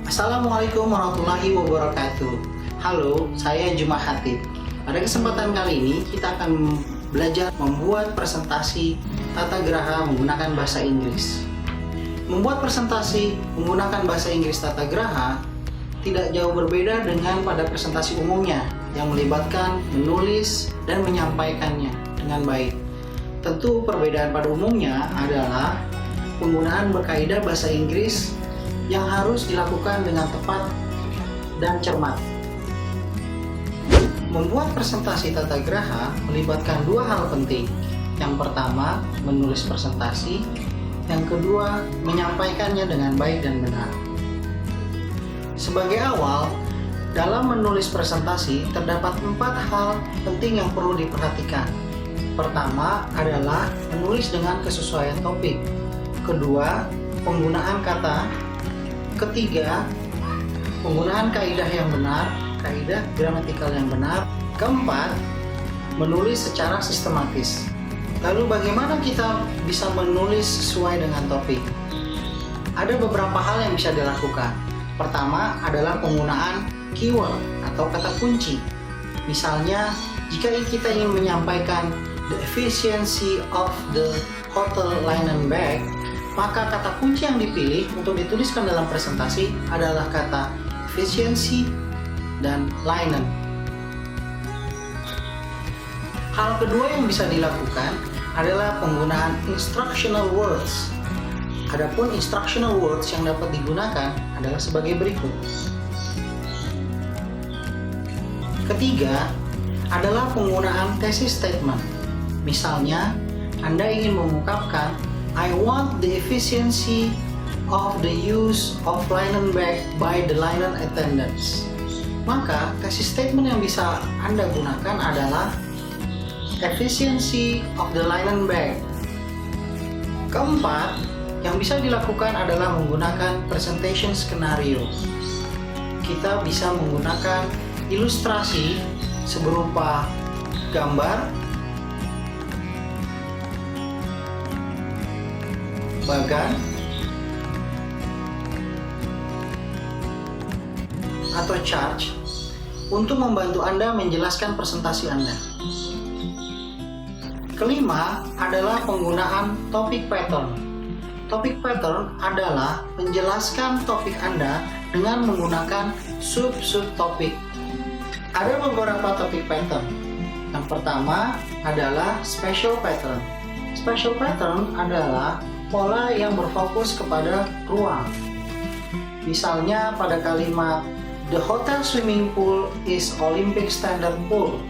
Assalamualaikum warahmatullahi wabarakatuh. Halo, saya Juma Hatib. Pada kesempatan kali ini kita akan belajar membuat presentasi tata geraha menggunakan bahasa Inggris. Membuat presentasi menggunakan bahasa Inggris tata geraha tidak jauh berbeda dengan pada presentasi umumnya yang melibatkan menulis dan menyampaikannya dengan baik. Tentu perbedaan pada umumnya adalah penggunaan berkaidah bahasa Inggris yang harus dilakukan dengan tepat dan cermat. Membuat presentasi tata geraha melibatkan dua hal penting. Yang pertama, menulis presentasi. Yang kedua, menyampaikannya dengan baik dan benar. Sebagai awal, dalam menulis presentasi terdapat 4 hal penting yang perlu diperhatikan. Pertama adalah menulis dengan kesesuaian topik. Kedua, penggunaan kata. Ketiga, penggunaan kaidah yang benar, kaidah gramatikal yang benar. Keempat, menulis secara sistematis. Lalu bagaimana kita bisa menulis sesuai dengan topik? Ada beberapa hal yang bisa dilakukan. Pertama adalah penggunaan keyword atau kata kunci. Misalnya, jika kita ingin menyampaikan the efficiency of the hotel linen bag, maka kata kunci yang dipilih untuk dituliskan dalam presentasi adalah kata efficiency dan linen. Hal kedua yang bisa dilakukan adalah penggunaan instructional words. Adapun instructional words yang dapat digunakan adalah sebagai berikut. Ketiga adalah penggunaan thesis statement. Misalnya, Anda ingin mengungkapkan I want the efficiency of the use of linen bag by the linen attendants. Maka, thesis statement yang bisa Anda gunakan adalah efficiency of the linen bag. Keempat, yang bisa dilakukan adalah menggunakan presentation scenario. Kita bisa menggunakan ilustrasi seberupa gambar, bagan, atau chart untuk membantu Anda menjelaskan presentasi Anda. Kelima adalah penggunaan topic pattern. Topic pattern adalah menjelaskan topik Anda dengan menggunakan sub-topik. Ada beberapa topic pattern. Yang pertama adalah special pattern. Special pattern adalah pola yang berfokus kepada ruang. Misalnya pada kalimat the hotel swimming pool is Olympic standard pool.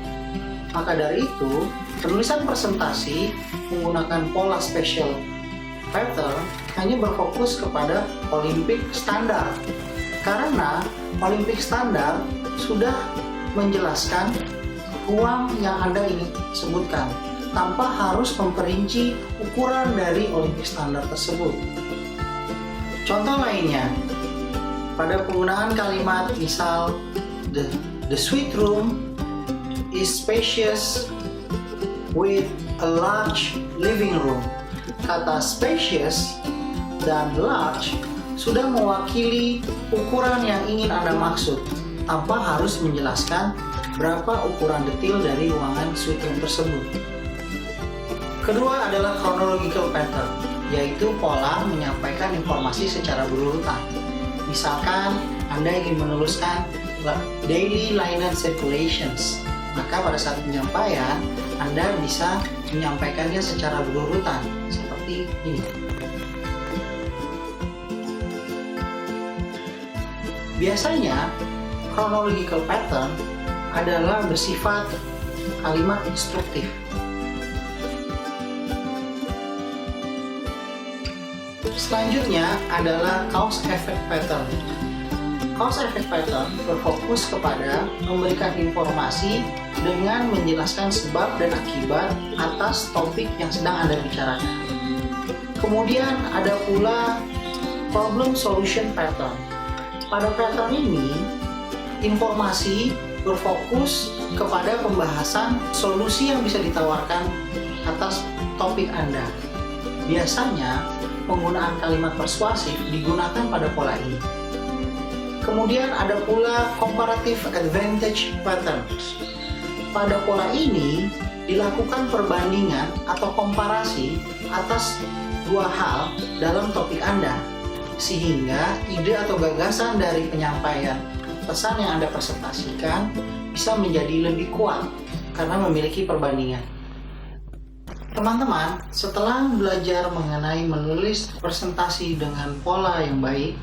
Maka dari itu, penulisan presentasi menggunakan pola special pattern hanya berfokus kepada Olympic standard. Karena Olympic standard sudah menjelaskan ruang yang Anda ingin sebutkan, tanpa harus memperinci ukuran dari Olympic standard tersebut. Contoh lainnya, pada penggunaan kalimat misal the suite room is spacious with a large living room. Kata spacious dan large sudah mewakili ukuran yang ingin Anda maksud, tanpa harus menjelaskan berapa ukuran detail dari ruangan suite room tersebut. Kedua adalah chronological pattern, yaitu pola menyampaikan informasi secara berurutan. Misalkan Anda ingin menuliskan daily linen circulations, maka pada saat penyampaian Anda bisa menyampaikannya secara berurutan seperti ini. Biasanya chronological pattern adalah bersifat kalimat instruktif. Selanjutnya adalah cause effect pattern. Cause effect pattern berfokus kepada memberikan informasi dengan menjelaskan sebab dan akibat atas topik yang sedang Anda bicarakan. Kemudian ada pula problem solution pattern. Pada pattern ini, informasi berfokus kepada pembahasan solusi yang bisa ditawarkan atas topik Anda. Biasanya, penggunaan kalimat persuasif digunakan pada pola ini. Kemudian ada pula comparative advantage patterns. Pada pola ini dilakukan perbandingan atau komparasi atas dua hal dalam topik Anda, sehingga ide atau gagasan dari penyampaian pesan yang Anda presentasikan bisa menjadi lebih kuat karena memiliki perbandingan. Teman-teman, setelah belajar mengenai menulis presentasi dengan pola yang baik,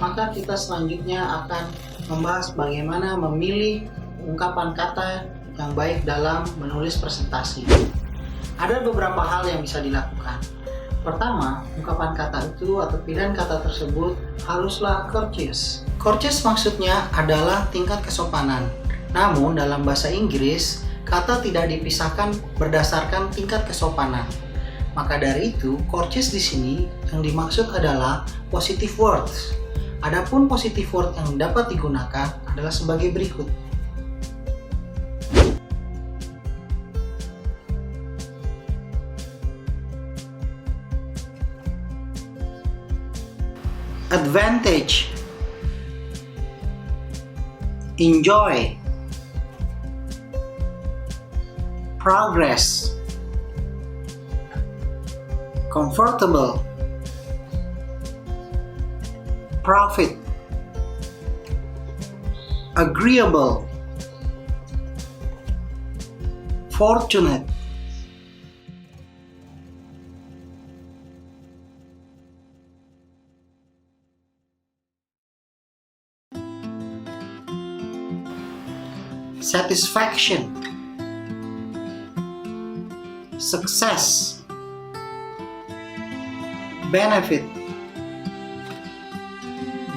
maka kita selanjutnya akan membahas bagaimana memilih ungkapan kata yang baik dalam menulis presentasi. Ada beberapa hal yang bisa dilakukan. Pertama, ungkapan kata itu atau pilihan kata tersebut haruslah courteous. Courteous maksudnya adalah tingkat kesopanan. Namun dalam bahasa Inggris, kata tidak dipisahkan berdasarkan tingkat kesopanan. Maka dari itu, courteous di sini yang dimaksud adalah positive words. Adapun positive word yang dapat digunakan adalah sebagai berikut. Advantage, enjoy, progress, comfortable, profit, agreeable, fortunate. Satisfaction, success, benefit,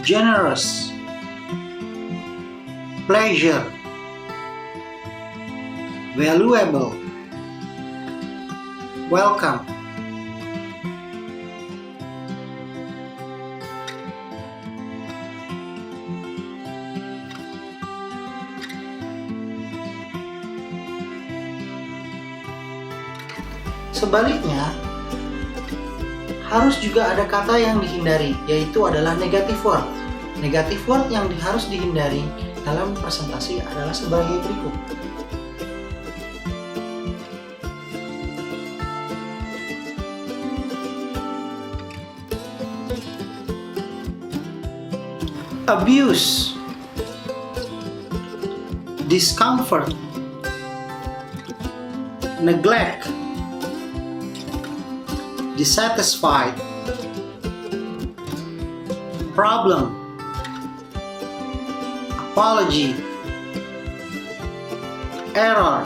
generous, pleasure, valuable, welcome. Sebaliknya, harus juga ada kata yang dihindari, yaitu adalah negative word. Negative word yang harus dihindari dalam presentasi adalah sebagai berikut. Abuse, discomfort, neglect, dissatisfied, problem, apology, error,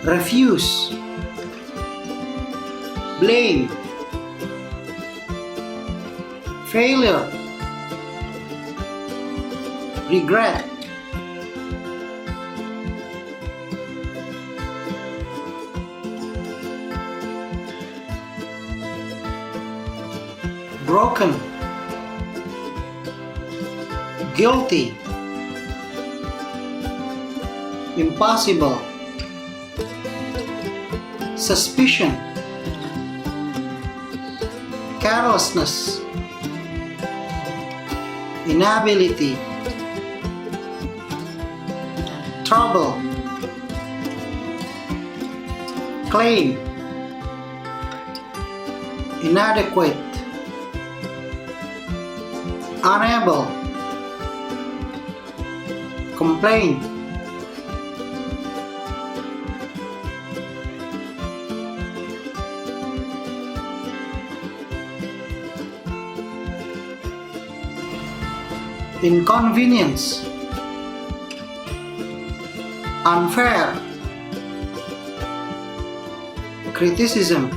refuse, blame, failure, regret. Broken, guilty, impossible, suspicion, carelessness, inability, trouble, claim, inadequate, unable, complain, inconvenience, unfair, criticism,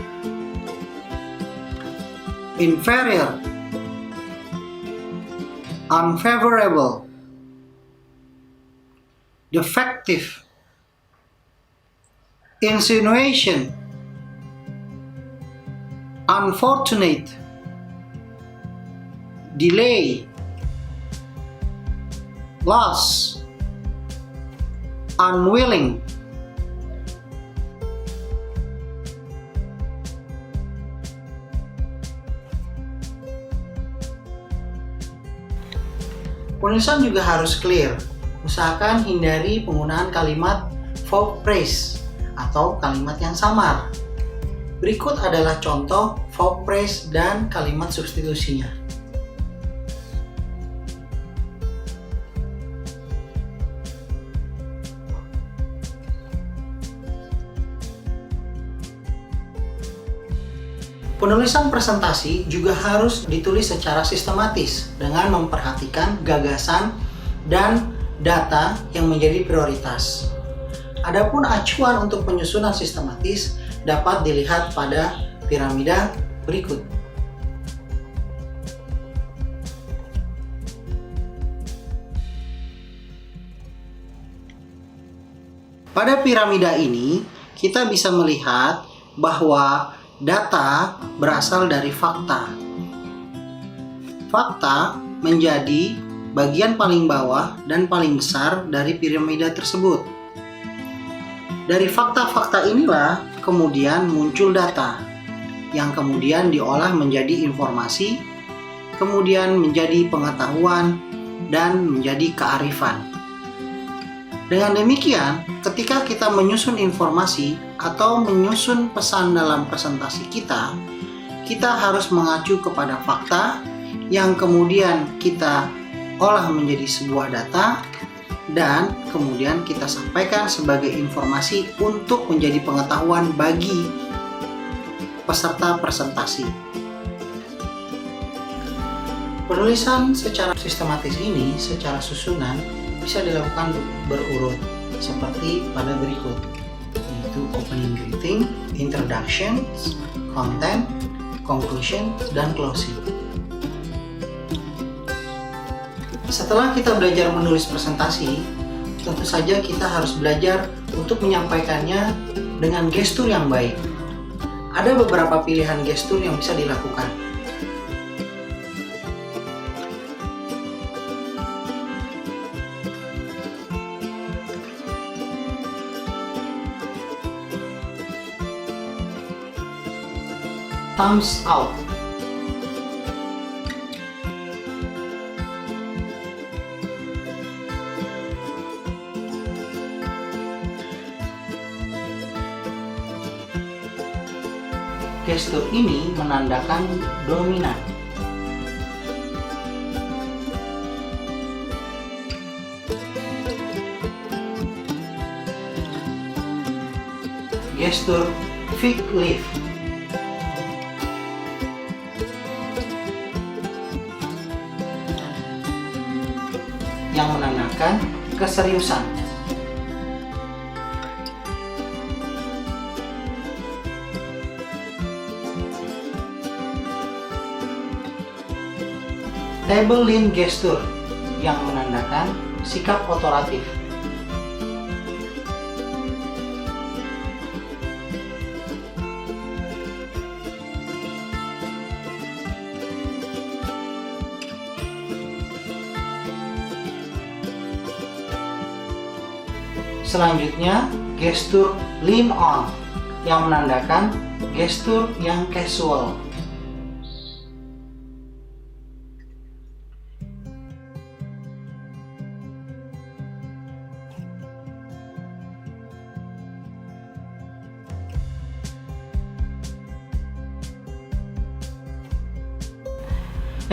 inferior, unfavorable, defective, insinuation, unfortunate, delay, loss, unwilling. Penulisan juga harus clear. Usahakan hindari penggunaan kalimat vowel phrase atau kalimat yang samar. Berikut adalah contoh vowel phrase dan kalimat substitusinya. Penulisan presentasi juga harus ditulis secara sistematis dengan memperhatikan gagasan dan data yang menjadi prioritas. Adapun acuan untuk penyusunan sistematis dapat dilihat pada piramida berikut. Pada piramida ini, kita bisa melihat bahwa data berasal dari fakta. Fakta menjadi bagian paling bawah dan paling besar dari piramida tersebut. Dari fakta-fakta inilah kemudian muncul data yang kemudian diolah menjadi informasi, kemudian menjadi pengetahuan, dan menjadi kearifan. Dengan demikian, ketika kita menyusun informasi atau menyusun pesan dalam presentasi kita harus mengacu kepada fakta yang kemudian kita olah menjadi sebuah data dan kemudian kita sampaikan sebagai informasi untuk menjadi pengetahuan bagi peserta presentasi. Penulisan secara sistematis ini secara susunan bisa dilakukan berurut seperti pada berikut, yaitu opening greeting, introduction, content, conclusion, dan closing. Setelah kita belajar menulis presentasi, tentu saja kita harus belajar untuk menyampaikannya dengan gestur yang baik. Ada beberapa pilihan gestur yang bisa dilakukan. Thumbs out. Gestur ini menandakan dominan. Gestur fig leaf. Yang menandakan keseriusan. Table lean gesture yang menandakan sikap otoratif. Selanjutnya, gestur lean on yang menandakan gestur yang casual.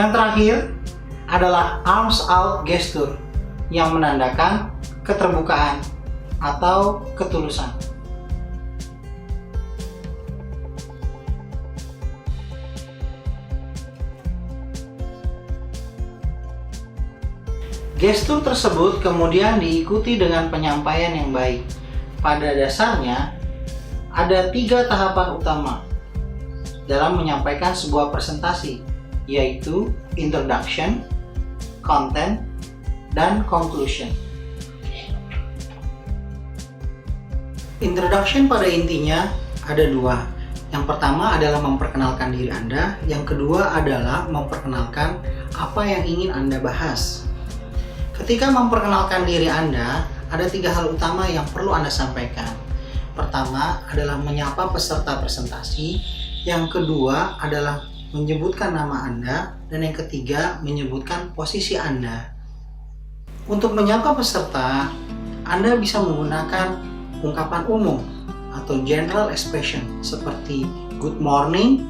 Yang terakhir adalah arms out gesture yang menandakan keterbukaan atau ketulusan. Gestur tersebut kemudian diikuti dengan penyampaian yang baik. Pada dasarnya, ada 3 tahapan utama dalam menyampaikan sebuah presentasi, yaitu introduction, content, dan conclusion. Introduction pada intinya ada 2. Yang pertama adalah memperkenalkan diri Anda, yang kedua adalah memperkenalkan apa yang ingin Anda bahas. Ketika memperkenalkan diri Anda, ada 3 hal utama yang perlu Anda sampaikan. Pertama adalah menyapa peserta presentasi, yang kedua adalah menyebutkan nama Anda, dan yang ketiga menyebutkan posisi Anda. Untuk menyapa peserta, Anda bisa menggunakan ungkapan umum atau general expression seperti good morning,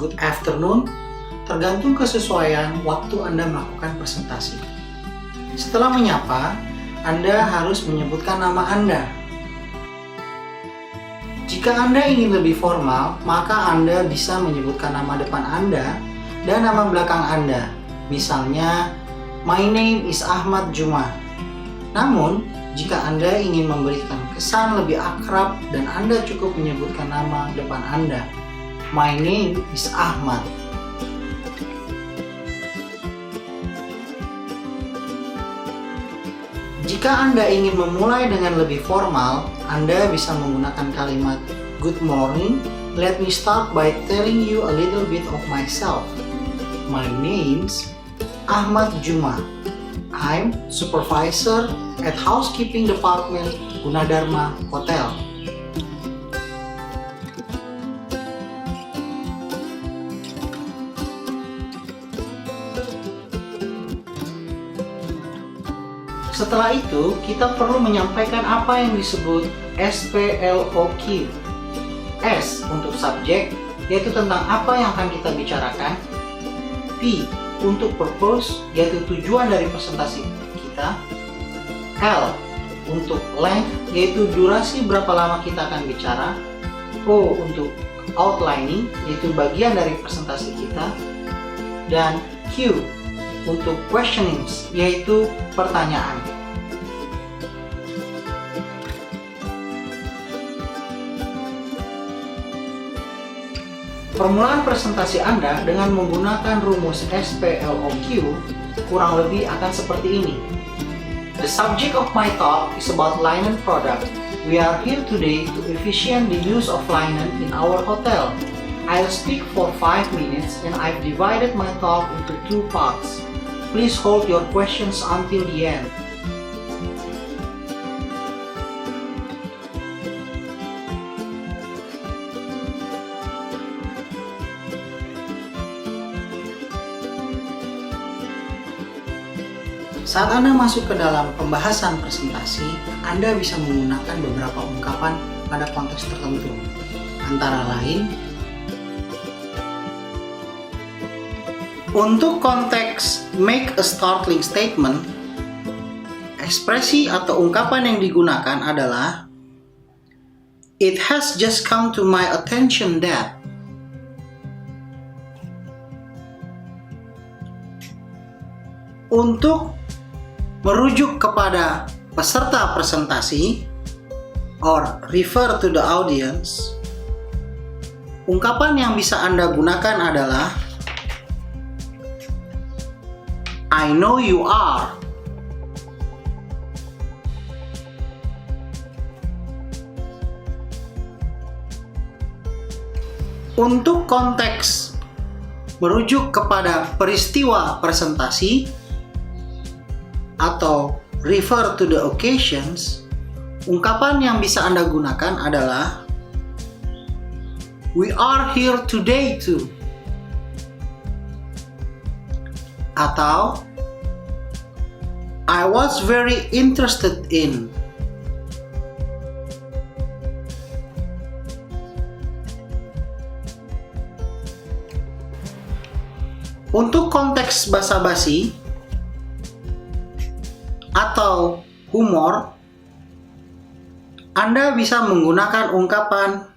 good afternoon, tergantung kesesuaian waktu Anda melakukan presentasi. Setelah menyapa, Anda harus menyebutkan nama Anda. Jika Anda ingin lebih formal, maka Anda bisa menyebutkan nama depan Anda dan nama belakang Anda. Misalnya, my name is Ahmad Juma. Namun, jika Anda ingin memberikan kesan lebih akrab dan Anda cukup menyebutkan nama depan Anda, my name is Ahmad. Jika Anda ingin memulai dengan lebih formal, Anda bisa menggunakan kalimat good morning. Let me start by telling you a little bit of myself. My name's Ahmad Juma. I'm supervisor at housekeeping department Gunadarma Hotel. Setelah itu, kita perlu menyampaikan apa yang disebut SPLOQ. S untuk subjek, yaitu tentang apa yang akan kita bicarakan. P untuk purpose, yaitu tujuan dari presentasi kita. L untuk length, yaitu durasi berapa lama kita akan bicara. O untuk outlining, yaitu bagian dari presentasi kita. Dan Q untuk questionings, yaitu pertanyaan. Permulaan presentasi Anda dengan menggunakan rumus SPLOQ kurang lebih akan seperti ini. The subject of my talk is about linen product. We are here today to efficient the use of linen in our hotel. I'll speak for 5 minutes and I've divided my talk into 2 parts. Please hold your questions until the end. Saat Anda masuk ke dalam pembahasan presentasi, Anda bisa menggunakan beberapa ungkapan pada konteks tertentu. Antara lain, untuk konteks make a startling statement, ekspresi atau ungkapan yang digunakan adalah it has just come to my attention that. Untuk merujuk kepada peserta presentasi or refer to the audience, ungkapan yang bisa Anda gunakan adalah I know you are. Untuk konteks merujuk kepada peristiwa presentasi atau refer to the occasions, ungkapan yang bisa Anda gunakan adalah we are here today to, atau I was very interested in. Untuk konteks basa-basi atau humor, Anda bisa menggunakan ungkapan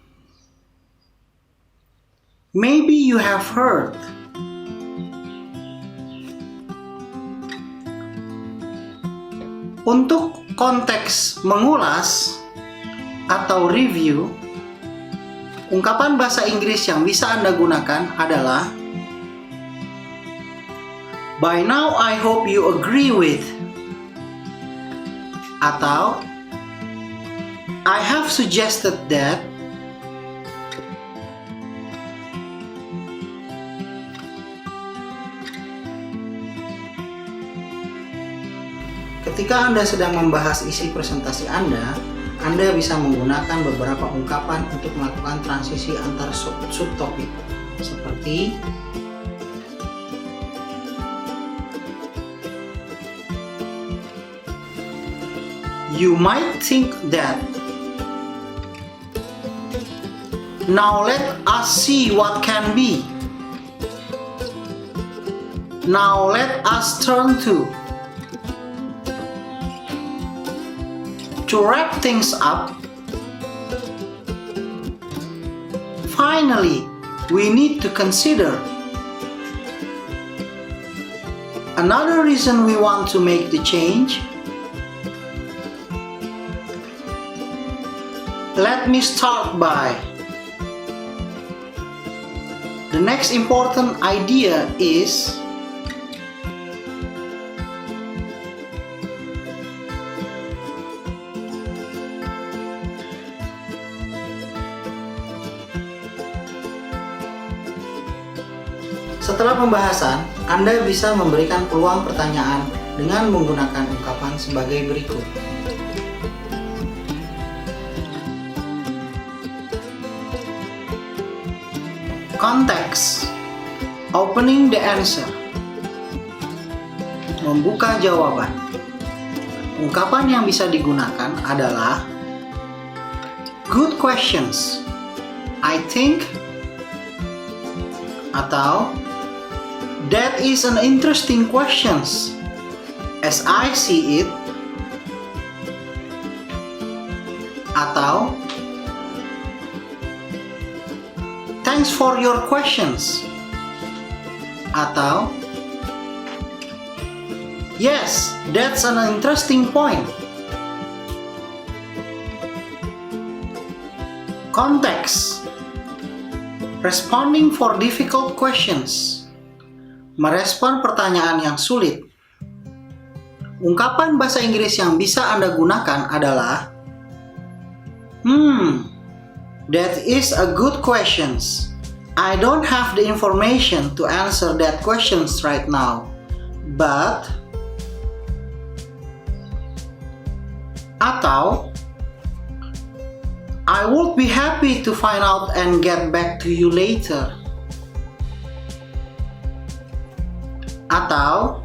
maybe you have heard. Untuk konteks mengulas atau review, ungkapan bahasa Inggris yang bisa Anda gunakan adalah by now I hope you agree with, atau I have suggested that. Ketika Anda sedang membahas isi presentasi Anda bisa menggunakan beberapa ungkapan untuk melakukan transisi antar subtopik, seperti You might think that. Now let us see what can be. Now let us turn to. To wrap things up, finally, we need to consider. Another reason we want to make the change. Let me start by. The next important idea is setelah pembahasan, Anda bisa memberikan peluang pertanyaan dengan menggunakan ungkapan sebagai berikut. Konteks. Opening the answer. Membuka jawaban. Ungkapan yang bisa digunakan adalah good questions, I think, atau that is an interesting questions, as I see it, atau thanks for your questions, atau yes, that's an interesting point. Context. Responding for difficult questions. Merespon pertanyaan yang sulit. Ungkapan bahasa Inggris yang bisa Anda gunakan adalah that is a good questions. I don't have the information to answer that questions right now. But atau I would be happy to find out and get back to you later. Atau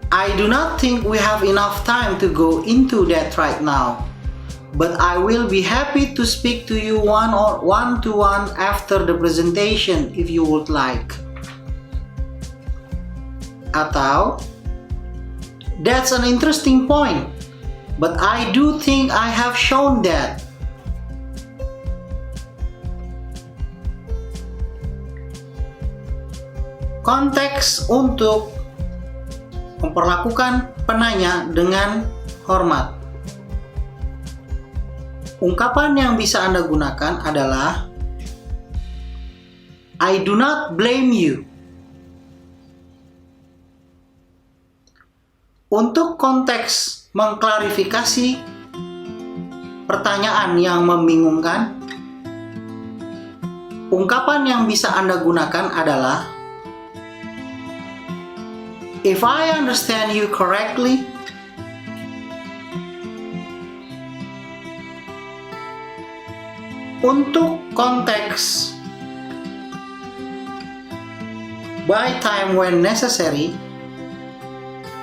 I do not think we have enough time to go into that right now, but I will be happy to speak to you one-to-one after the presentation if you would like. Atau that's an interesting point, but I do think I have shown that. Konteks untuk memperlakukan penanya dengan hormat. Ungkapan yang bisa Anda gunakan adalah I do not blame you. Untuk konteks mengklarifikasi pertanyaan yang membingungkan, ungkapan yang bisa Anda gunakan adalah if I understand you correctly, untuk konteks by time when necessary,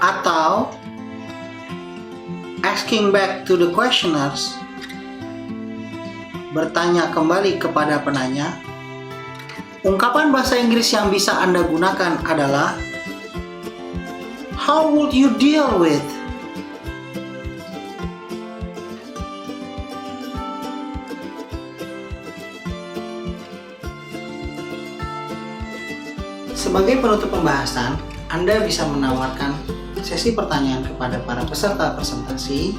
atau asking back to the questioners, bertanya kembali kepada penanya, ungkapan bahasa Inggris yang bisa Anda gunakan adalah how would you deal with? Sebagai penutup pembahasan, Anda bisa menawarkan sesi pertanyaan kepada para peserta presentasi,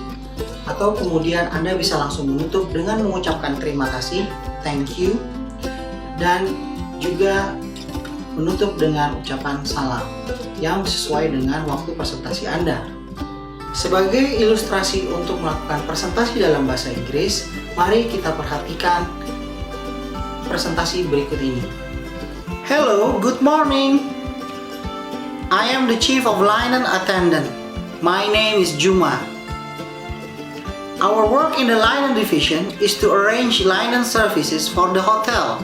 atau kemudian Anda bisa langsung menutup dengan mengucapkan terima kasih, thank you, dan juga menutup dengan ucapan salam yang sesuai dengan waktu presentasi Anda. Sebagai ilustrasi untuk melakukan presentasi dalam bahasa Inggris, mari kita perhatikan presentasi berikut ini. Hello, good morning. I am the chief of linen attendant. My name is Juma. Our work in the linen division is to arrange linen services for the hotel.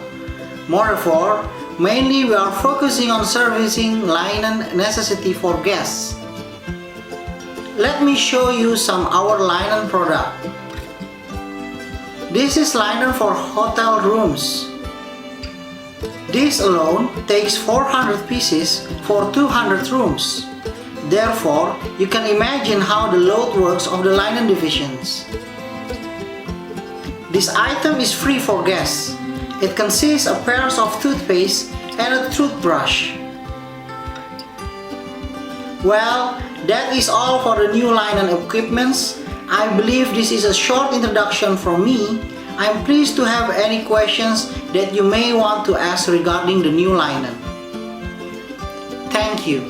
Moreover, mainly we are focusing on servicing linen necessity for guests. let me show you some our linen product. This is linen for hotel rooms. This alone takes 400 pieces for 200 rooms. Therefore, you can imagine how the load works of the linen divisions. This item is free for guests. It consists of pairs of toothpaste and a toothbrush. Well, that is all for the new linen equipments. I believe this is a short introduction from me. I'm pleased to have any questions that you may want to ask regarding the new linen. Thank you.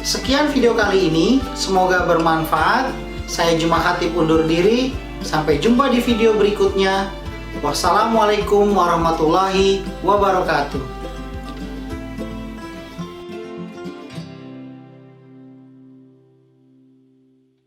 Sekian video kali ini, semoga bermanfaat. Saya Juma Khatib undur diri. Sampai jumpa di video berikutnya. Wassalamualaikum warahmatullahi wabarakatuh.